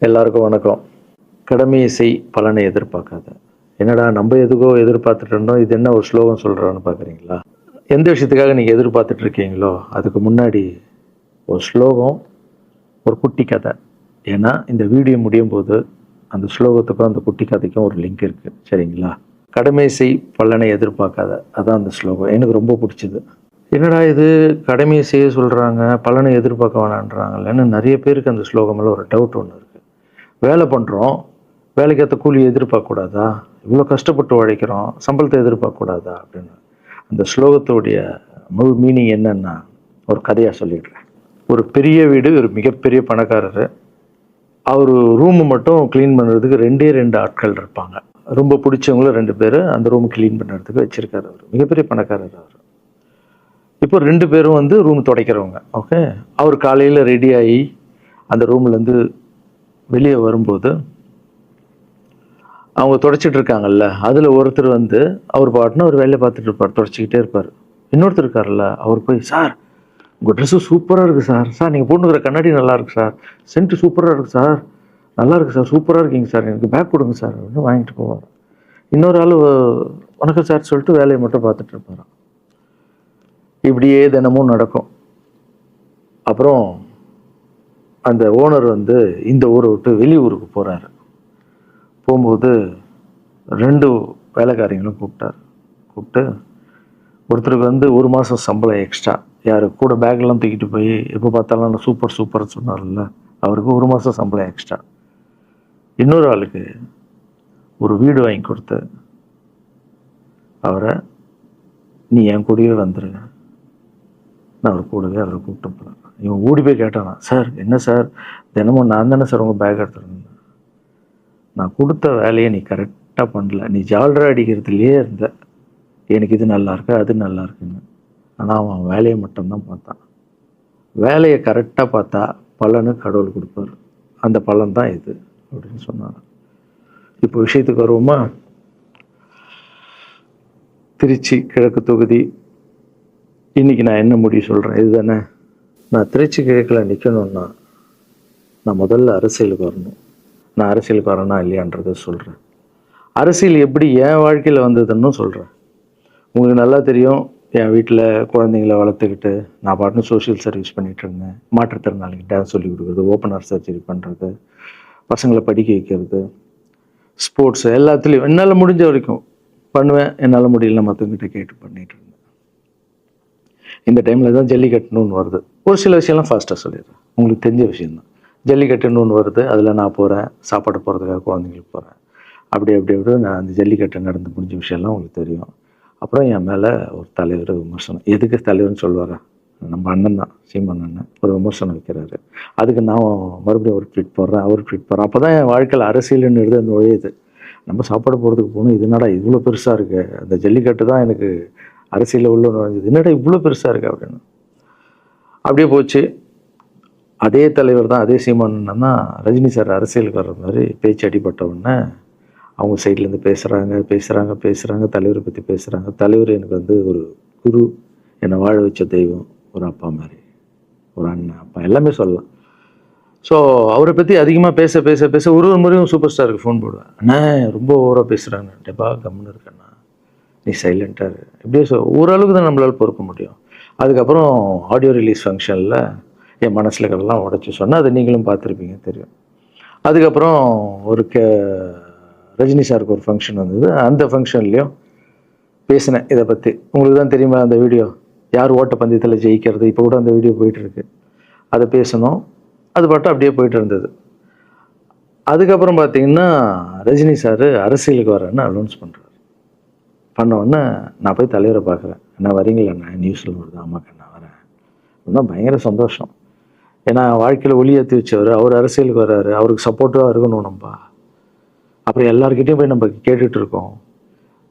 எல்லாருக்கும் வணக்கம். கடமையை செய் பலனை எதிர்பார்க்காத. என்னடா நம்ம எதுக்கோ எதிர்பார்த்துட்டு இருந்தோம், இது என்ன ஒரு ஸ்லோகம் சொல்கிறான்னு பார்க்குறீங்களா? எந்த விஷயத்துக்காக நீங்கள் எதிர்பார்த்துட்டு இருக்கீங்களோ அதுக்கு முன்னாடி ஒரு ஸ்லோகம், ஒரு குட்டி கதை. ஏன்னா இந்த வீடியோ முடியும் போது அந்த ஸ்லோகத்துக்கும் அந்த குட்டி கதைக்கும் ஒரு லிங்க் இருக்குது, சரிங்களா? கடமை செய் பலனை எதிர்பார்க்காத, அதான் அந்த ஸ்லோகம். எனக்கு ரொம்ப பிடிச்சிது. என்னடா இது, கடமையை செய்ய சொல்கிறாங்க, பலனை எதிர்பார்க்க வேணான்றாங்கல்லன்னு நிறைய பேருக்கு அந்த ஸ்லோகமெல்லாம் ஒரு டவுட் ஒன்று இருக்குது. வேலை பண்ணுறோம், வேலைக்கேற்ற கூலி எதிர்பார்க்கக்கூடாதா? இவ்வளோ கஷ்டப்பட்டு உழைக்கிறோம், சம்பளத்தை எதிர்பார்க்கக்கூடாதா அப்படின்னு. அந்த ஸ்லோகத்துடைய முழு மீனிங் என்னன்னா ஒரு கதையாக சொல்லிடுறேன். ஒரு பெரிய வீடு, ஒரு மிகப்பெரிய பணக்காரர். அவர் ரூமு மட்டும் க்ளீன் பண்ணுறதுக்கு ரெண்டு ஆட்கள் இருப்பாங்க. ரொம்ப பிடிச்சவங்களும் 2 பேர் அந்த ரூம் க்ளீன் பண்ணுறதுக்கு வச்சுருக்காரு. அவர் மிகப்பெரிய பணக்காரர். அவர் இப்போ 2 பேரும் வந்து ரூம் துடைக்கிறவங்க. ஓகே, அவர் காலையில் ரெடி ஆகி அந்த ரூம்லேருந்து வெளியே வரும்போது அவங்க துடைச்சிட்டு இருக்காங்கல்ல, அதில் ஒருத்தர் வந்து அவர் பாட்டுன்னு ஒரு வேலையை பார்த்துட்டு இருப்பார், துடைச்சிக்கிட்டே இருப்பார். இன்னொருத்தர் இருக்கார்ல, அவர் போய், சார் உங்கள் ட்ரெஸ்ஸு சூப்பராக இருக்குது சார், சார் நீங்கள் போட்டுக்கிற கண்ணாடி நல்லா இருக்குது சார், சென்ட்டு சூப்பராக இருக்குது சார், நல்லா இருக்குது சார், சூப்பராக இருக்கீங்க சார், எனக்கு பேக் கொடுங்க சார் அப்படின்னு வாங்கிட்டு போவார். இன்னொரு ஆள் வணக்கம் சார் சொல்லிட்டு வேலையை மட்டும் பார்த்துட்டு இருப்பாராம். இப்படியே தினமும் நடக்கும். அப்புறம் அந்த ஓனர் வந்து இந்த ஊரை விட்டு வெளியூருக்கு போகிறாரு. போகும்போது 2 வேலைக்காரங்களும் கூப்பிட்டு ஒருத்தருக்கு வந்து 1 மாதம் சம்பளம் எக்ஸ்ட்ரா, யார் கூட பேக்லாம் தூக்கிட்டு போய் எப்போ பார்த்தாலும் நான் சூப்பர்னு சொன்னார்ல, அவருக்கு 1 மாதம் சம்பளம் எக்ஸ்ட்ரா. இன்னொரு ஆளுக்கு ஒரு வீடு வாங்கி கொடுத்து அவரை, நீ என் கூடவே வந்துருங்க, நான் அவர் கூடவே அவரை கூப்பிட்டு போகிறேன். இவன் ஓடி போய் கேட்டானா, சார் என்ன சார் தினமும் நான் தானே சார் உங்கள் பேக் எடுத்துருந்தேன், நான் கொடுத்த வேலையை நீ கரெக்டாக பண்ணல, நீ ஜால்ரா அடிக்கிறதுலையே இருந்த, எனக்கு இது நல்லா இருக்கு அது நல்லா இருக்குன்னு. ஆனால் அவன் வேலையை மட்டும்தான் பார்த்தான். வேலையை கரெக்டாக பார்த்தா பலனு கடவுள் கொடுப்பார், அந்த பலன் தான் இது அப்படின்னு சொன்னான். இப்போ விஷயத்துக்கு வருவோமா? திருச்சி கிழக்கு தொகுதி. இன்னைக்கு நான் என்ன முடிவு சொல்கிறேன் இதுதானே. நான் திருச்சி கிழக்கில் நிற்கணும்னா நான் முதல்ல அரசியலுக்கு வரணும். நான் அரசியலுக்கு வரேனா இல்லையான்றதை சொல்கிறேன். அரசியல் எப்படி என் வாழ்க்கையில் வந்ததுன்னு சொல்கிறேன். உங்களுக்கு நல்லா தெரியும், என் வீட்டில் குழந்தைங்கள வளர்த்துக்கிட்டு நான் பாட்டுன்னு சோஷியல் சர்வீஸ் பண்ணிகிட்டு இருந்தேன். மாற்றுத்திறனாளிக்கு டான்ஸ் சொல்லி கொடுக்குறது, ஓப்பனர் சர்ஜரி பண்ணுறது, பசங்களை படிக்க வைக்கிறது, ஸ்போர்ட்ஸு, எல்லாத்துலேயும் என்னால் முடிஞ்ச வரைக்கும் பண்ணுவேன். என்னால் முடியல மற்றவங்கிட்ட கேட்டு பண்ணிகிட்டு இருந்தேன். இந்த டைமில் தான் ஜல்லிக்கட்டுன்னு வருது. ஒரு சில விஷயம்லாம் ஃபாஸ்ட்டாக சொல்லிடுறேன், உங்களுக்கு தெரிஞ்ச விஷயந்தான். ஜல்லிக்கட்டுன்னு வருது, அதில் நான் போகிறேன், சாப்பாடு போகிறதுக்காக குழந்தைங்களுக்கு போகிறேன். அப்படி நான் அந்த ஜல்லிக்கட்டு நடந்து முடிஞ்ச விஷயம்லாம் உங்களுக்கு தெரியும். அப்புறம் என் மேலே ஒரு தலைவர் விமர்சனம், எதுக்கு தலைவர்னு சொல்லுவாரா, நம்ம அண்ணன் தான், சீமான் அண்ணன் ஒரு விமர்சனம் வைக்கிறாரு. அதுக்கு நான் மறுபடியும் ஒரு ட்வீட் போடுறேன், அவர் ட்வீட் போடுறேன். அப்போ தான் என் வாழ்க்கையில் அரசியல்னு அந்த நுழையுது. நம்ம சாப்பாடு போகிறதுக்கு போகணும், இது என்னடா இவ்வளோ பெருசாக இருக்குது, அந்த ஜல்லிக்கட்டு தான் எனக்கு அரசியலில் உள்ள நுழைஞ்சது, என்னடா இவ்வளோ பெருசாக இருக்குது அப்படின்னு. அப்படியே போச்சு. அதே தலைவர் தான், அதே சீமான் அண்ணன் தான் ரஜினி சார் அரசியலுக்கு வர்ற மாதிரி பேச்சு அடிபட்ட உடனே அவங்க சைட்லேருந்து பேசுகிறாங்க, தலைவரை பற்றி பேசுகிறாங்க. தலைவர் எனக்கு வந்து ஒரு குரு, என்னை வாழ வச்ச தெய்வம், ஒரு அப்பா மாதிரி, ஒரு அண்ணன், அப்பா எல்லாமே சொல்லலாம். ஸோ அவரை பற்றி அதிகமாக பேச ஒரு முறையும் சூப்பர் ஸ்டாருக்கு ஃபோன் போடுவேன், அண்ணா ரொம்ப ஓவராக பேசுகிறாங்க, டெபா கம்முன்னு இருக்கண்ணா, நீ சைலண்ட்டாக இப்படியே ஓரளவுக்கு தான் நம்மளால் பொறுக்க முடியும். அதுக்கப்புறம் ஆடியோ ரிலீஸ் ஃபங்க்ஷனில் என் மனசில் கடலாம் உடச்சி சொன்னேன், அதை நீங்களும் பார்த்துருப்பீங்க, தெரியும். அதுக்கப்புறம் ஒரு ரஜினி சாருக்கு ஒரு ஃபங்க்ஷன் வந்தது, அந்த ஃபங்க்ஷன்லேயும் பேசினேன் இதை பற்றி. உங்களுக்கு தான் தெரியுமா அந்த வீடியோ, யார் ஓட்டப்பந்தயத்தில் ஜெயிக்கிறது, இப்போ கூட அந்த வீடியோ போயிட்டுருக்கு. அதை பேசணும், அது பாட்டு அப்படியே போயிட்டு இருந்தது. அதுக்கப்புறம் பார்த்தீங்கன்னா ரஜினி சார் அரசியலுக்கு வரேன்னு அனௌன்ஸ் பண்ணுறாரு. பண்ணோடனே நான் போய் தலைவரை பார்க்குறேன், என்ன வரீங்களா, நியூஸில் வருது, ஆமாக்கா நான் வரேன். இன்னும் பயங்கர சந்தோஷம். ஏன்னா வாழ்க்கையில் ஒளி ஏற்றி வச்சவர், அவர் அரசியலுக்கு வர்றாரு, அவருக்கு சப்போர்ட்டிவாக இருக்கணும் நம்ம. அப்புறம் எல்லாருக்கிட்டையும் போய் நம்ம கேட்டுட்டு இருக்கோம்,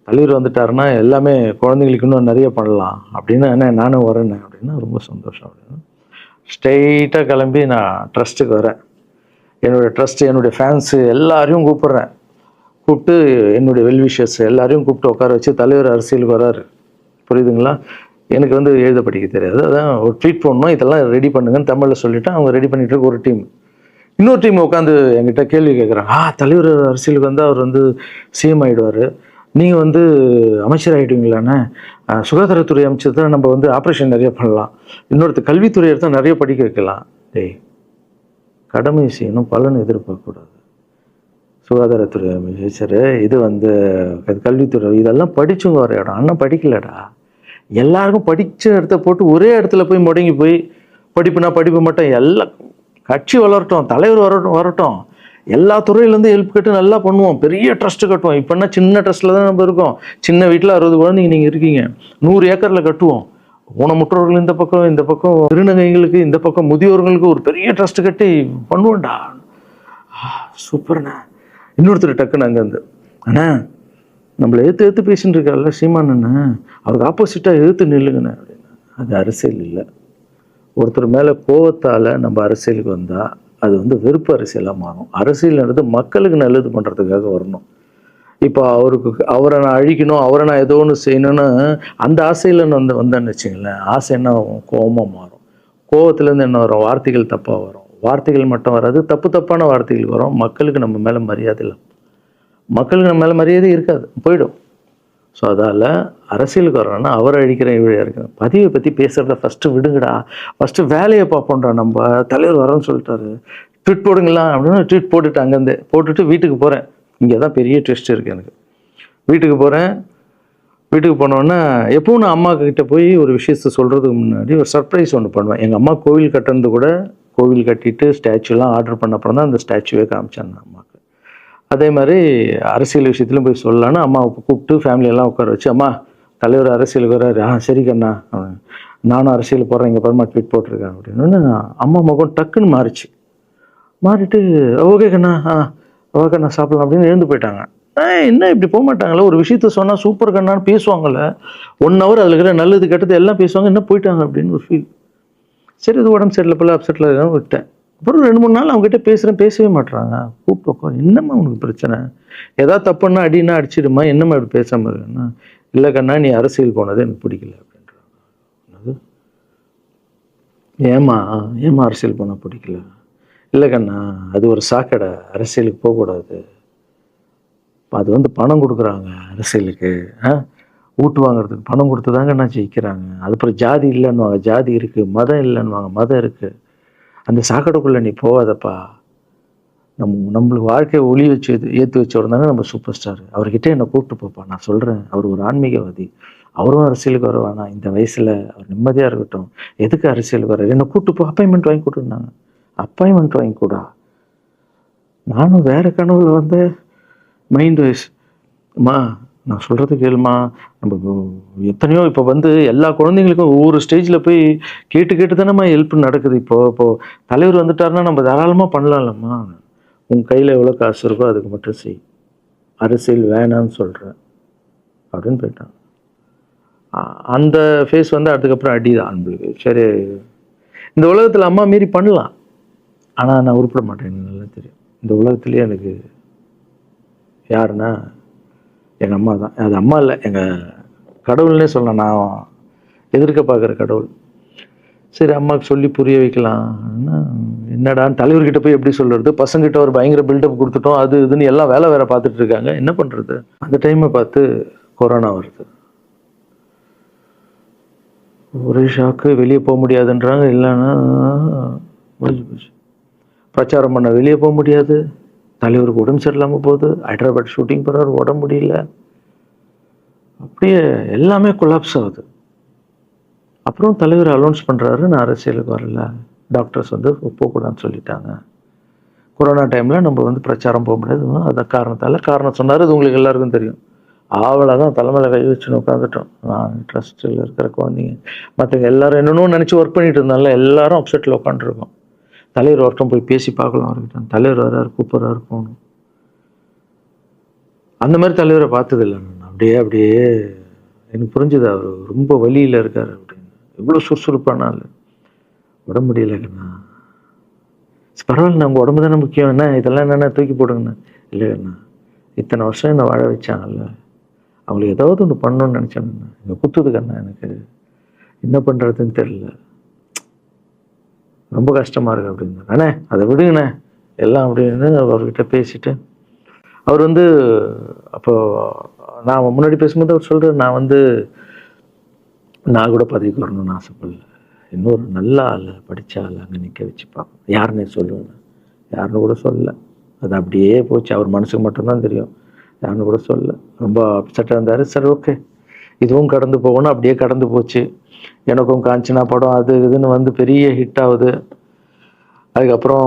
தலைவர் வந்துட்டாருன்னா எல்லாமே குழந்தைங்களுக்கு இன்னும் நிறைய பண்ணலாம் அப்படின்னு, என்ன நானும் வரேன்னு அப்படின்னா ரொம்ப சந்தோஷம் அப்படின்னு ஸ்ட்ரெயிட்டாக கிளம்பி நான் ட்ரஸ்ட்டுக்கு வரேன். என்னுடைய ட்ரஸ்ட்டு, என்னுடைய ஃபேன்ஸு எல்லாரையும் கூப்பிட்டு என்னுடைய வெல்விஷர்ஸ் எல்லாரையும் கூப்பிட்டு உட்கார வச்சு தலைவர் அரசியலுக்கு வராரு. புரியுதுங்களா? எனக்கு வந்து எழுத படிக்க தெரியாது, அதான் ஒரு ட்வீட் பண்ணணும், இதெல்லாம் ரெடி பண்ணுங்கன்னு தமிழில் சொல்லிவிட்டு அவங்க ரெடி பண்ணிட்டு இருக்க ஒரு டீம். இன்னொரு டீம் உட்காந்து என்கிட்ட கேள்வி கேட்குறாங்க, தலைவர் அரசியலுக்கு வந்து அவர் வந்து சிஎம் ஆகிடுவார், நீங்கள் வந்து அமைச்சர் ஆகிடுவீங்களாண்ணே, சுகாதாரத்துறை அமைச்சர் தான் நம்ம வந்து ஆப்ரேஷன் நிறைய பண்ணலாம், இன்னொருத்தர் கல்வித்துறை எடுத்தால் நிறைய படிக்க வைக்கலாம். டேய், கடமை செய்யணும், பலன் எதிர்பார்க்கக்கூடாது. சுகாதாரத்துறை அமைச்சர், இது வந்து கல்வித்துறை, இதெல்லாம் படிச்சுங்க வர இடம். அண்ணன் படிக்கலடா. எல்லாருக்கும் படித்த இடத்த போட்டு ஒரே இடத்துல போய் முடங்கி போய் படிப்புனா படிப்பு மட்டும், எல்லாம் கட்சி வளரட்டும், தலைவர் வரட்டும், எல்லா துறையிலேருந்து ஹெல்ப் கேட்டு நல்லா பண்ணுவோம், பெரிய ட்ரஸ்ட்டு கட்டுவோம். இப்போன்னா சின்ன ட்ரஸ்ட்டில் தான் நம்ம இருக்கோம். சின்ன வீட்டில் 60 குழந்தைங்க நீங்கள் இருக்கீங்க, 100 ஏக்கரில் கட்டுவோம். ஊனமுற்றோர்கள் இந்த பக்கம் திருநங்கைகளுக்கு, இந்த பக்கம் முதியோர்களுக்கு ஒரு பெரிய ட்ரஸ்ட் கட்டி பண்ணுவோம்டா. சூப்பர்ண்ணா. இன்னொருத்தர் டக்குன்னு அங்கேருந்து, அண்ணா நம்மளை எதிர்த்து பேசின்னு இருக்கார்ல சீமான் அண்ணா, அவருக்கு ஆப்போசிட்டாக எதிர்த்து நில்லுங்கண்ணே அப்படின்னா. அது அரசியல் இல்லை. ஒருத்தர் மேலே கோவத்தால் நம்ம அரசியலுக்கு வந்தால் அது வந்து வெறுப்பு அரசியலாக மாறும். அரசியல்ன்றது மக்களுக்கு நல்லது பண்ணுறதுக்காக வரணும். இப்போ அவரை நான் அழிக்கணும், அவரை நான் ஏதோ ஒன்று செய்யணும்னு அந்த ஆசையில் வந்தேன்னு வச்சுங்களேன், ஆசை என்ன ஆகும், கோபமாக மாறும். கோபத்துலேருந்து என்ன வரும், வார்த்தைகள் தப்பாக வரும். வார்த்தைகள் மட்டும் வராது, தப்பான வார்த்தைகள் வரும். மக்களுக்கு நம்ம மேலே மரியாதை இல்லை, மக்களுக்கு நம்ம மேலே மரியாதை இருக்காது, போயிடும். ஸோ அதால் அரசியலுக்கு வரணும்னா அவரை அழிக்கிற இவழியாக இருக்கு. பதிவை பற்றி பேசுகிறத ஃபஸ்ட்டு விடுங்கடா, ஃபஸ்ட்டு வேலையை பார்ப்போம்டா. நம்ம தலைவர் வரேன்னு சொல்லிட்டாரு, ட்வீட் போடுங்களா அப்படின்னு ட்வீட் போட்டுட்டு அங்கேருந்து போட்டுட்டு வீட்டுக்கு போகிறேன். இங்கே தான் பெரிய ட்விஸ்ட் இருக்குது எனக்கு. வீட்டுக்கு போகிறேன். வீட்டுக்கு போனோன்னா எப்பவும் நான் அம்மா கிட்ட போய் ஒரு விஷயத்த சொல்கிறதுக்கு முன்னாடி ஒரு சர்ப்ரைஸ் ஒன்று பண்ணுவேன். எங்கள் அம்மா கோவில் கட்டுறது கூட, கோவில் கட்டிட்டு ஸ்டாச்சுலாம் ஆர்டர் பண்ண அப்புறம் தான் அந்த ஸ்டாச்சுவே காமிச்சாங்க அம்மாவுக்கு. அதே மாதிரி அரசியல் விஷயத்துலையும் போய் சொல்லலான்னு அம்மாவை கூப்பிட்டு ஃபேமிலியெல்லாம் உட்கார வச்சு, அம்மா தலைவர் அரசியலுக்கு வர்றாரு, சரி கண்ணா, நானும் அரசியல் போடுறேன், இங்கே பரமா ட்வீட் போட்டிருக்கேன் அப்படின்னு அம்மா முகம் டக்குன்னு மாறிச்சு. மாறிட்டு ஓகே கண்ணா, ஓகே கண்ணா சாப்பிடலாம் அப்படின்னு எழுந்து போயிட்டாங்க. என்ன இப்படி போக மாட்டாங்களே, ஒரு விஷயத்த சொன்னால் சூப்பர் கண்ணான்னு பேசுவாங்கள்ல, 1 hour அதில் இருக்கிற நல்லது கெட்டது எல்லாம் பேசுவாங்க, என்ன போயிட்டாங்க அப்படின்னு ஒரு ஃபீல். சரி, இது உடம்பு சரியில்லை போல, அப்செட்டில் இருக்கான்னு விட்டேன். அப்புறம் 2-3 நாள் அவங்ககிட்ட பேசவே மாட்டுறாங்க. கூப்பிட்டு உட்காரு, என்னம்மா உனக்கு பிரச்சனை, ஏதாவது தப்புன்னா அடின்னா அடிச்சிடுமா, என்னம்மா இப்படி பேசாமல் இருக்குன்னா, இல்லை கண்ணா நீ அரசியல் போனது எனக்கு பிடிக்கல அப்படின்றாங்க. ஏமா அரசியல் போனால் பிடிக்கல? இல்லை கண்ணா, அது ஒரு சாக்கடை, அரசியலுக்கு போகக்கூடாது, அது வந்து பணம் கொடுக்குறாங்க அரசியலுக்கு, ஊட்டு வாங்குறதுக்கு பணம் கொடுத்து தாங்க நான் ஜெயிக்கிறாங்க. அதுக்கப்புறம் ஜாதி இல்லைன்னுவாங்க, ஜாதி இருக்குது, மதம் இல்லைன்னுவாங்க, மதம் இருக்குது, அந்த சாக்கடைக்குள்ளே நீ போகாதப்பா. நம்மளுக்கு வாழ்க்கையை ஒளி வச்சு ஏற்றி வச்சவர் தாங்க நம்ம சூப்பர் ஸ்டார், அவர்கிட்ட என்னை கூப்பிட்டு போப்பா, நான் சொல்கிறேன், அவர் ஒரு ஆன்மீகவாதி, அவரும் அரசியலுக்கு வருவானா, இந்த வயசில் அவர் நிம்மதியாக இருக்கட்டும், எதுக்கு அரசியலுக்கு வர்றாரு, என்னை கூப்பிட்டு போ, அப்பாயின்மெண்ட் வாங்கி கொடுத்துருந்தாங்க. அப்பாயின்மெண்ட் வாங்கி கூட நானும் வேறு கனவுல வந்து மைண்ட் வைஸ், அம்மா நான் சொல்கிறது கேளுமா, நம்ம எத்தனையோ இப்போ வந்து எல்லா குழந்தைங்களுக்கும் ஒவ்வொரு ஸ்டேஜில் போய் கேட்டு தானேம்மா ஹெல்ப் நடக்குது. இப்போது தலைவர் வந்துட்டாருன்னா நம்ம தாராளமாக பண்ணலாம்லம்மா, உன் கையில் எவ்வளோ காசு இருக்கோ அதுக்கு மட்டும் செய், அரசியல் வேணான்னு சொல்கிறேன் அப்படின்னு போயிட்டான். அந்த ஃபேஸ் வந்து அதுக்கப்புறம் அடிதான் நம்மளுக்கு. சரி, இந்த உலகத்தில் அம்மா மீறி பண்ணலாம், ஆனால் நான் உருப்பிட மாட்டேன், எனக்கு நல்லா தெரியும். இந்த உலகத்துலேயே எனக்கு யாருன்னா எங்கள் அம்மா தான். அது அம்மா இல்லை, எங்கள் கடவுள்னே சொல்லலாம், நான் எதிர்க்க பார்க்குற கடவுள். சரி, அம்மாவுக்கு சொல்லி புரிய வைக்கலாம், என்னடான்னு தலைவர்கிட்ட போய் எப்படி சொல்கிறது, பசங்கிட்ட ஒரு பயங்கர பில்டப் கொடுத்துட்டோம், அது இதுன்னு எல்லாம் வேலை பார்த்துட்டு இருக்காங்க, என்ன பண்ணுறது. அந்த டைமை பார்த்து கொரோனா வருது, ஒரே ஷாக்கு, வெளியே போக முடியாதுன்றாங்க, இல்லைன்னா முடிஞ்சு போச்சு. பிரச்சாரம் பண்ண வெளியே போக முடியாது, தலைவருக்கு உடம்பு சரியில்லாமல் போகுது, ஹைதராபாத் ஷூட்டிங் போகிறாரு, உடம்பு முடியல, அப்படியே எல்லாமே கொலாப்ஸ் ஆகுது. அப்புறம் தலைவர் அலௌன்ஸ் பண்ணுறாரு, நான் அரசியலுக்கு வரல, டாக்டர்ஸ் வந்து போகக்கூடாதுன்னு சொல்லிட்டாங்க, கொரோனா டைமில் நம்ம வந்து பிரச்சாரம் போக முடியாது, அதை காரணம் சொன்னார், அது உங்களுக்கு எல்லாருக்கும் தெரியும். அவ்வளோதான், தலைமையில் கை வச்சுன்னு உட்காந்துட்டோம். நான் ட்ரஸ்ட்டில் இருக்கிற குழந்தைங்க மற்றவங்க எல்லாரும் என்னென்னோ நினச்சி ஒர்க் பண்ணிட்டு இருந்தால எல்லாரும் அப்செட்டில் உட்காந்துருக்கோம். தலைவர் ஒருத்தம் போய் பேசி பார்க்கலாம் அவர்கிட்ட, தலைவர் வர்றாரு, கூப்பிட்றாரு, போகணும். அந்த மாதிரி தலைவரை பார்த்ததில்லை நான். அப்படியே எனக்கு புரிஞ்சுது, அவர் ரொம்ப வலியில் இருக்கார் அப்படின்னு. எவ்வளோ சுறுசுறுப்பானால உடம்பு முடியலைங்கண்ணா, பரவாயில்ல, உங்கள் உடம்பு தானே முக்கியம், என்ன இதெல்லாம் என்னென்ன தூக்கி போடுங்கண்ணா. இல்லைங்கண்ணா, இத்தனை வருஷம் என்னை வாழ வச்சாங்கல்ல, அவங்களுக்கு ஏதாவது ஒன்று பண்ணணும்னு நினச்சாங்கண்ணா, இங்கே குத்துதுக்கண்ணா, எனக்கு என்ன பண்ணுறதுன்னு தெரியல, ரொம்ப கஷ்டமாக இருக்கு அப்படின்னா. அண்ணே அதை விடுங்கண்ணே, எல்லாம் அப்படின்னு அவர்கிட்ட பேசிட்டு அவர் வந்து அப்போ நான் முன்னாடி பேசும்போது அவர் சொல்கிறார், நான் கூட பதவிக்கு வரணும்னு ஆசைப்படல, இன்னொரு நல்ல ஆள் படித்த ஆள் அங்கே நிற்க வச்சு பார்ப்போம். யாருன்னே சொல்லுவேன், யாருன்னு கூட சொல்லலை. அது அப்படியே போச்சு. அவர் மனசுக்கு மட்டும்தான் தெரியும், யாருன்னு கூட சொல்லலை. ரொம்ப அப்செட்டாக இருந்தார். சரி ஓகே, இதுவும் கடந்து போகணும். அப்படியே கடந்து போச்சு. எனக்கும் காஞ்சனா படம் அது இதுன்னு பெரிய ஹிட் ஆகுது. அதுக்கப்புறம்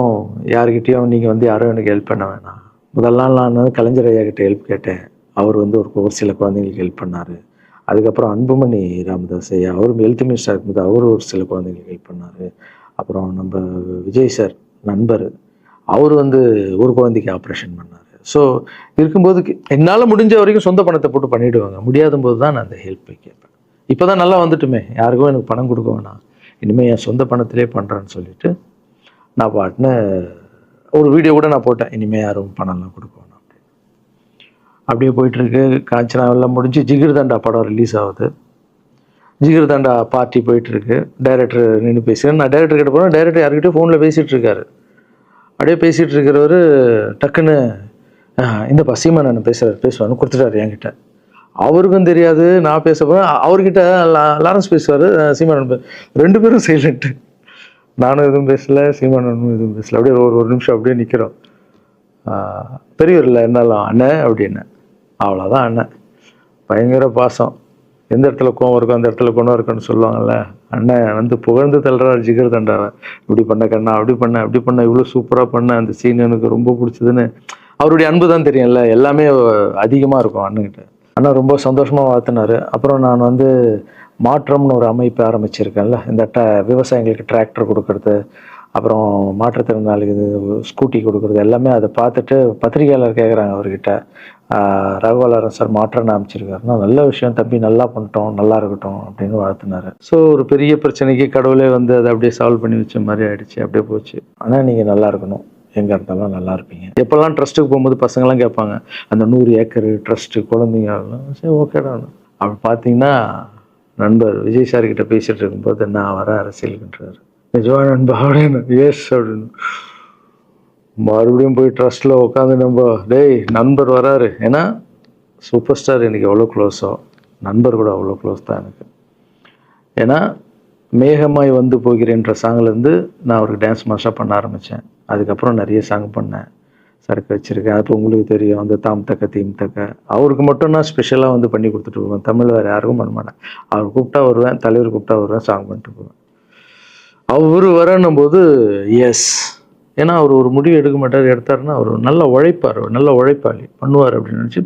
யாருக்கிட்டேயும் நீங்கள் யாரும் எனக்கு ஹெல்ப் பண்ண வேணாம். முதல் நாள் நான் கலைஞர் ஐயா கிட்ட ஹெல்ப் கேட்டேன். அவர் ஒரு சில குழந்தைங்களுக்கு ஹெல்ப் பண்ணார். அதுக்கப்புறம் அன்புமணி ராமதாஸ் ஐயா, அவரும் ஹெல்த் மினிஸ்டர் இருக்கும்போது அவர் ஒரு சில குழந்தைங்களுக்கு ஹெல்ப் பண்ணார். அப்புறம் நம்ம விஜய் சார் நண்பர், அவர் ஒரு குழந்தைக்கு ஆப்ரேஷன் பண்ணார். ஸோ இருக்கும்போது என்னால் முடிஞ்ச வரைக்கும் சொந்த பணத்தை போட்டு பண்ணிவிடுவாங்க. முடியாத போது தான் நான் அந்த ஹெல்ப்பை கேட்பேன். இப்போ தான் நல்லா வந்துட்டுமே, யாருக்கும் எனக்கு பணம் கொடுக்க வேணாம், இனிமேல் என் சொந்த பணத்திலே பண்ணுறேன்னு சொல்லிட்டு நான் பாட்டுன்னு ஒரு வீடியோ கூட நான் போட்டேன், இனிமேல் யாரும் பணம்லாம் கொடுக்க வேணாம் அப்படின்னு. அப்படியே போயிட்டுருக்கு. காஞ்சனாவெல்லாம் முடிஞ்சு ஜிகிர் தண்டா படம் ரிலீஸ் ஆகுது. ஜிகிர் தண்டா பார்ட்டி போயிட்டுருக்கு. டைரக்டர் நின்று பேசுகிறேன். நான் டைரக்டர் கிட்ட போகிறேன். டைரக்டர் யார்கிட்டயோ ஃபோனில் பேசிகிட்டு இருக்காரு. அப்படியே பேசிகிட்டு இருக்கிறவர் டக்குன்னு இந்தப்பா சீமானன் பேசுவான்னு கொடுத்துட்டாரு என்கிட்ட. அவருக்கும் தெரியாது நான் பேச போகிறேன். அவர்கிட்ட லாரன்ஸ் பேசுவார், சீமானன் ரெண்டு பேரும் சைலண்ட்டு. நானும் எதுவும் பேசலை, சீமானனும் எதுவும் பேசலை. அப்படியே ஒரு நிமிஷம் அப்படியே நிற்கிறோம். பெரியவர் இல்லை என்னாலும் அண்ணன் அப்படின்னு. அவ்வளோதான் அண்ணன். பயங்கர பாசம். எந்த இடத்துல கோவம் இருக்கும் அந்த இடத்துல குணம் இருக்குன்னு சொல்லுவாங்கள்ல. அண்ணன் புகழ்ந்து தள்ளுறாரு ஜிகர் தண்டாவை. இப்படி பண்ண கண்ணா, அப்படி பண்ண இவ்வளோ சூப்பராக பண்ண, அந்த சீன் எனக்கு ரொம்ப பிடிச்சதுன்னு. அவருடைய அன்பு தான் தெரியும்ல, எல்லாமே அதிகமாக இருக்கும் அண்ணன்கிட்ட. அண்ணா ரொம்ப சந்தோஷமாக வாழ்த்தினார். அப்புறம் நான் மாற்றம்னு ஒரு அமைப்பு ஆரம்பிச்சிருக்கேன்ல, இந்த விவசாயிகளுக்கு டிராக்டர் கொடுக்கறது, அப்புறம் மாற்றுத்திறனாளிக்கு ஸ்கூட்டி கொடுக்குறது, எல்லாமே அதை பார்த்துட்டு பத்திரிகையாளர் கேட்குறாங்க அவர்கிட்ட, ரகுவலரன் சார் மாற்றம்னு அமைச்சிருக்காருன்னா, நல்ல விஷயம் தம்பி, நல்லா பண்ணிட்டோம், நல்லா இருக்கட்டும் அப்படின்னு வாழ்த்தினார். ஸோ ஒரு பெரிய பிரச்சனைக்கு கடவுளே அதை அப்படியே சால்வ் பண்ணி வச்ச மாதிரி ஆயிடுச்சு. அப்படியே போச்சு. ஆனால் நீங்கள் நல்லா இருக்கணும், எங்கே இருந்தாலும் நல்லா இருப்பீங்க. எப்போல்லாம் ட்ரஸ்ட்டுக்கு போகும்போது பசங்களாம் கேட்பாங்க, அந்த 100 ஏக்கர் ட்ரஸ்ட்டு குழந்தைங்க, சரி ஓகேடா. அப்படி பார்த்தீங்கன்னா நண்பர் விஜய் சார் கிட்ட பேசிட்டு இருக்கும்போது நான் வர அரசியலுக்குன்றாரு. நிஜமா நண்பா அப்படின்னு. எஸ் அப்படின்னு. மறுபடியும் போய் ட்ரஸ்ட்டில் உட்காந்து டேய் நண்பர் வராரு. ஏன்னா சூப்பர் ஸ்டார் எனக்கு எவ்வளோ க்ளோஸோ, நண்பர் கூட அவ்வளோ க்ளோஸ் தான் எனக்கு. ஏன்னா மேகமாய் போகிறேன்ற சாங்லேருந்து நான் அவருக்கு டான்ஸ் மாஸ்டராக பண்ண ஆரம்பித்தேன். அதுக்கப்புறம் நிறைய சாங் பண்ணேன், சரக்கு வச்சுருக்கேன். அப்போ உங்களுக்கு தெரியும், அந்த தாம் தக்க தீம் தக்க அவருக்கு மட்டும் நான் ஸ்பெஷலாக பண்ணி கொடுத்துட்டு போவேன். தமிழ் வேறு யாருக்கும் பண்ண மாட்டேன். அவர் கூப்பிட்டா வருவேன், தலைவர் கூப்பிட்டா வருவேன், சாங் பண்ணிட்டு போவேன். அவர் வரணும் போது எஸ், ஏன்னா அவர் ஒரு முடிவு எடுக்க மாட்டார், எடுத்தாருன்னா அவர் நல்ல உழைப்பார், நல்ல உழைப்பாளி, பண்ணுவார் அப்படின்னு நினச்சி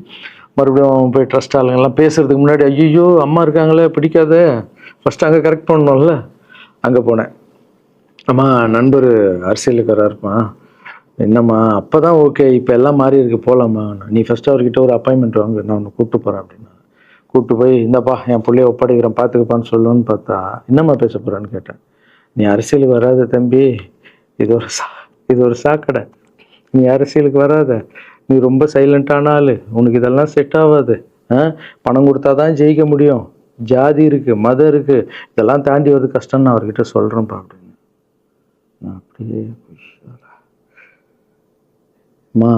மறுபடியும் போய் ட்ரஸ்ட் ஆளுங்கெல்லாம் பேசுறதுக்கு முன்னாடி, ஐயோ அம்மா இருக்காங்களே பிடிக்காத, ஃபஸ்ட்டு அங்கே கரெக்ட் பண்ணணும்ல, அங்கே போனேன். அம்மா நண்பர் அரசியலுக்கு வராருப்பா, என்னம்மா அப்போ தான் ஓகே, இப்போ எல்லாம் மாறி இருக்கு, போகலாமா, நீ ஃபஸ்ட்டு அவர்கிட்ட ஒரு அப்பாயின்மெண்ட் வாங்க, நான் உன்னை கூப்பிட்டு போகிறேன் அப்படின்னா. கூப்பிட்டு போய் இந்தப்பா என் பிள்ளைய ஒப்படைக்கிறேன் பார்த்துக்கப்பான்னு சொல்லுன்னு பார்த்தா, என்னம்மா பேச போகிறான்னு கேட்டேன். நீ அரசியலுக்கு வராத தம்பி, இது ஒரு சாக்கடை, நீ அரசியலுக்கு வராத, நீ ரொம்ப சைலண்டான ஆள், உனக்கு இதெல்லாம் செட் ஆகாது, பணம் கொடுத்தா தான் ஜெயிக்க முடியும், ஜாதி இருக்குது, மதம் இருக்குது, இதெல்லாம் தாண்டி வருது கஷ்டம்னு நான் அவர்கிட்ட சொல்கிறேன்ப்பா அப்படின்னு. நான் அப்படியே மா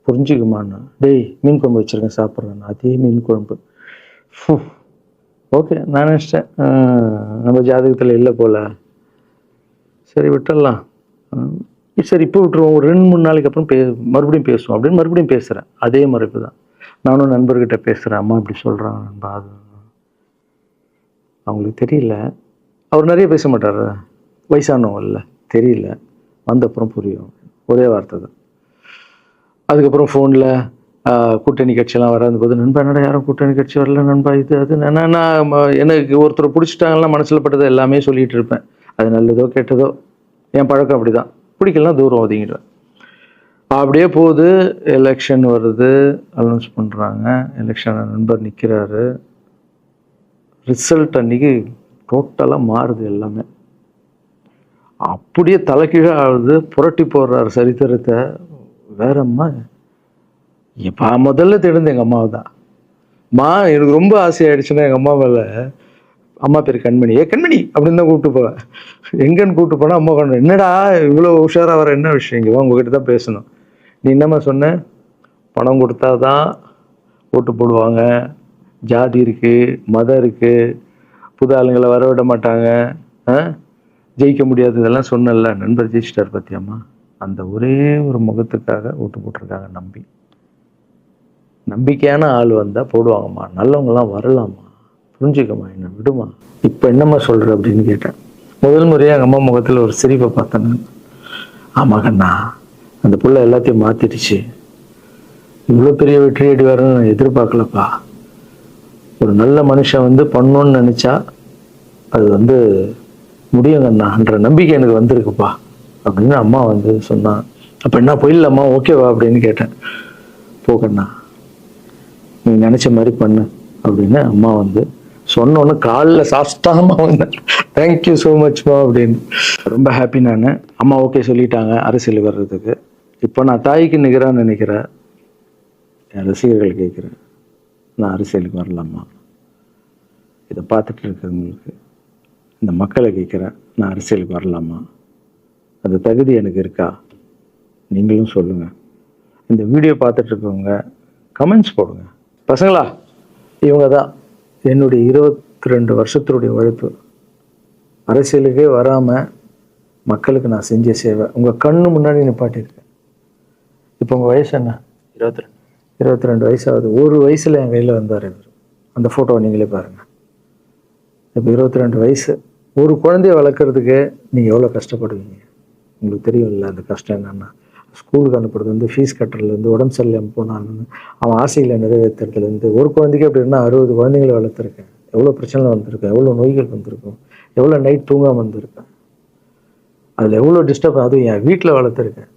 புரிஞ்சுக்குமாண்ணா, டேய் மீன் குழம்பு வச்சுருக்கேன் சாப்பிட்றேன், அதே மீன் குழம்பு. ஓகே நான் நினச்சிட்டேன் நம்ம ஜாதகத்தில் இல்லை போல், சரி விட்டுடலாம், சரி இப்போ விட்டுருவோம், ஒரு 2-3 நாளைக்கு அப்புறம் மறுபடியும் பேசுவோம் அப்படின்னு மறுபடியும் பேசுகிறேன். அதே மறுப்பு தான். நானும் நண்பர்கிட்ட பேசுகிறேன், அம்மா இப்படி சொல்கிறாங்க நண்பா, அது அவங்களுக்கு தெரியல, அவர் நிறைய பேச மாட்டார், வயசானவங்க இல்லை, தெரியல, வந்தப்புறம் புரியும், ஒரே வார்த்தை தான். அதுக்கப்புறம் ஃபோனில் கூட்டணி கட்சியெல்லாம் வராது போது, நண்பா என்னடா யாரும் கூட்டணி கட்சி வரல நண்பா, இது அது, நான் எனக்கு ஒருத்தரை பிடிச்சிட்டாங்கன்னா மனசில் பட்டதை எல்லாமே சொல்லிகிட்டு இருப்பேன். அது நல்லதோ கெட்டதோ, என் பழக்கம் அப்படி தான், பிடிக்கலாம் தூரம் ஒதுங்கிடுவேன். அப்படியே போகுது. எலெக்ஷன் வருது, அனௌன்ஸ் பண்ணுறாங்க, எலெக்ஷனில் நண்பர் நிற்கிறாரு. ரிசல்ட் அன்றைக்கி டோட்டலாக மாறுது எல்லாமே, அப்படியே தலைகீழாக ஆகுது, புரட்டி போடுறாரு சரித்திரத்தை. வேற அம்மா இப்போ முதல்ல தெரிந்து எங்கள் அம்மாவை தான். எனக்கு ரொம்ப ஆசையாயிடுச்சுன்னா எங்கள் அம்மா மேலே அம்மா பேர் கண்மணி. கண்மணி அப்படின்னு தான் கூப்பிட்டு போவேன். எங்கன்னு கூப்பிட்டு போனால் அம்மா கொண்டு என்னடா இவ்வளோ உஷாராக வர, என்ன விஷயம், இங்கே வா உங்ககிட்ட தான் பேசணும். நீ என்னம்மா சொன்ன, பணம் கொடுத்தா தான் ஓட்டு போடுவாங்க, ஜாதி இருக்குது, மதம் இருக்குது, புது ஆளுங்களை வர விட மாட்டாங்க, ஜெயிக்க முடியாது, இதெல்லாம் சொன்னல. நண்பர் ஜெயிச்சிட்டார் பத்தியாம்மா. அந்த ஒரே ஒரு முகத்துக்காக ஓட்டு போட்டிருக்காங்க. நம்பிக்கையான ஆள் வந்தால் போடுவாங்கம்மா, நல்லவங்களாம் வரலாமா, புரிஞ்சுக்கம்மா, என்ன விடுமா. இப்போ என்னம்மா சொல்கிற அப்படின்னு கேட்டேன். முதல் முறையாக எங்கள் அம்மா முகத்தில் ஒரு சிரிப்பை பார்த்தேன் நான். ஆமாம் கண்ணா, அந்த புள்ள எல்லாத்தையும் மாற்றிடுச்சு, இவ்வளோ பெரிய வெற்றியடி வரணும்னு நான் எதிர்பார்க்கலப்பா. ஒரு நல்ல மனுஷன் வந்து பண்ணணும்னு நினச்சா அது முடியுங்கண்ணான்ற நம்பிக்கை எனக்கு வந்திருக்குப்பா அப்படின்னு அம்மா சொன்னான். அப்போ என்ன போயிடலாமா, ஓகேவா அப்படின்னு கேட்டேன். போகண்ணா, நீ நினச்ச மாதிரி பண்ணு அப்படின்னு அம்மா சொன்னோன்னு காலில் சாஸ்தாமா வந்தேன். தேங்க்யூ ஸோ மச்மா அப்படின்னு. ரொம்ப ஹாப்பி நான். அம்மா ஓகே சொல்லிட்டாங்க அரசியல் வர்றதுக்கு. இப்போ நான் தாய்க்கு நிகரான்னு நினைக்கிறேன். என் ரசிகர்கள் கேட்குறேன், நான் அரசியலுக்கு வரலாமா? இதை பார்த்துட்டு இருக்கிறவங்களுக்கு, இந்த மக்களை கேட்குறேன், நான் அரசியலுக்கு வரலாமா? அந்த தகுதி எனக்கு இருக்கா? நீங்களும் சொல்லுங்கள். இந்த வீடியோ பார்த்துட்டு இருக்கவங்க கமெண்ட்ஸ் போடுங்க. பசங்களா, இவங்க தான் என்னுடைய 22 வருஷத்தினுடைய உழைப்பு. அரசியலுக்கே வராமல் மக்களுக்கு நான் செஞ்ச சேவை உங்கள் கண்ணு முன்னாடி நிப்பாட்டியிருக்கேன். இப்போ உங்கள் வயசு என்ன? 22 வயசாகுது. ஒரு வயசில் என் கையில் வந்தார் இவர். அந்த ஃபோட்டோவை நீங்களே பாருங்கள். இப்போ 22 வயசு. ஒரு குழந்தைய வளர்க்குறதுக்கு நீங்கள் எவ்வளோ கஷ்டப்படுவீங்க உங்களுக்கு தெரியும்ல. அந்த கஷ்டம் என்னென்னா, ஸ்கூலுக்கு அனுப்புறது ஃபீஸ் கட்டுறதுலேருந்து, உடம்பு சரியில்லாமல் போனான்னு அவன் ஆசைகளை நிறைவேற்றுறதுலேருந்து, ஒரு குழந்தைக்கு அப்படின்னா 60 குழந்தைங்களை வளர்த்துருக்கேன். எவ்வளோ பிரச்சனை வந்திருக்கேன், எவ்வளோ நோய்கள் வந்திருக்கும், எவ்வளோ நைட் தூங்காமல் வந்திருக்கேன், அதில் எவ்வளோ டிஸ்டர்ப், அதுவும் என் வீட்டில் வளர்த்துருக்கேன்.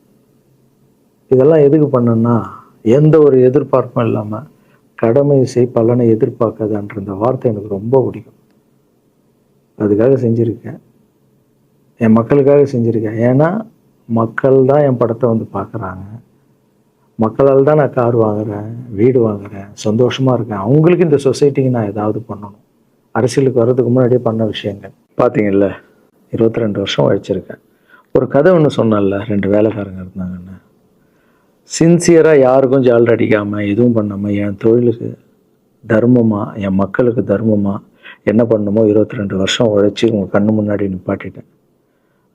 இதெல்லாம் எதுக்கு பண்ணேன்னா, எந்த ஒரு எதிர்பார்ப்பும் இல்லாமல் கடமை செய் பலனை எதிர்பார்க்காதான்ற இந்த வார்த்தை எனக்கு ரொம்ப பிடிக்கும். அதுக்காக செஞ்சுருக்கேன், என் மக்களுக்காக செஞ்சுருக்கேன். ஏன்னா மக்கள் தான் என் படத்தை பார்க்குறாங்க. மக்களால் தான் நான் கார் வாங்குகிறேன், வீடு வாங்குகிறேன், சந்தோஷமாக இருக்கேன். அவங்களுக்கு இந்த சொசைட்டிக்கு நான் ஏதாவது பண்ணணும். அரசியலுக்கு வர்றதுக்கு முன்னாடியே பண்ண விஷயங்கள் பார்த்தீங்கல்ல. 22 வருஷம் உழைச்சிருக்கேன். ஒரு கதை ஒன்று சொன்னேன்ல, 2 வேலைக்காரங்க இருந்தாங்கன்னு. சின்சியராக யாருக்கும் ஜாலர் அடிக்காமல் எதுவும் பண்ணாமல் என் தொழிலுக்கு தர்மமாக, என் மக்களுக்கு தர்மமாக என்ன பண்ணணுமோ 22 வருஷம் உழைச்சி உங்கள் கண்ணு முன்னாடி நிப்பாட்டிட்டேன்.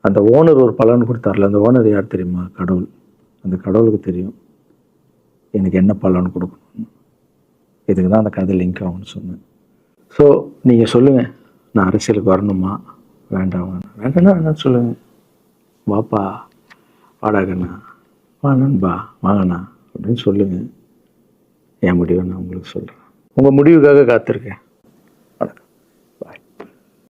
அந்த ஓனர் ஒரு பலன் கொடுத்தார்ல, அந்த ஓனர் யார் தெரியுமா? கடவுள். அந்த கடவுளுக்கு தெரியும் எனக்கு என்ன பலன் கொடுக்கணும். இதுக்கு தான் அந்த கதை லிங்க் ஆகும்னு சொன்னேன். ஸோ நீங்கள் சொல்லுங்கள், நான் அரசியலுக்கு வரணுமா வேண்டாம்? வேண்டாம்னா வேணாம் சொல்லுங்கள். வாப்பா, வாடாகண்ணா, வா நண்பா, வாங்கண்ணா அப்படின்னு சொல்லுங்கள். என் முடிவை நான் உங்களுக்கு சொல்கிறேன். உங்கள் முடிவுக்காக காத்திருக்கேன்.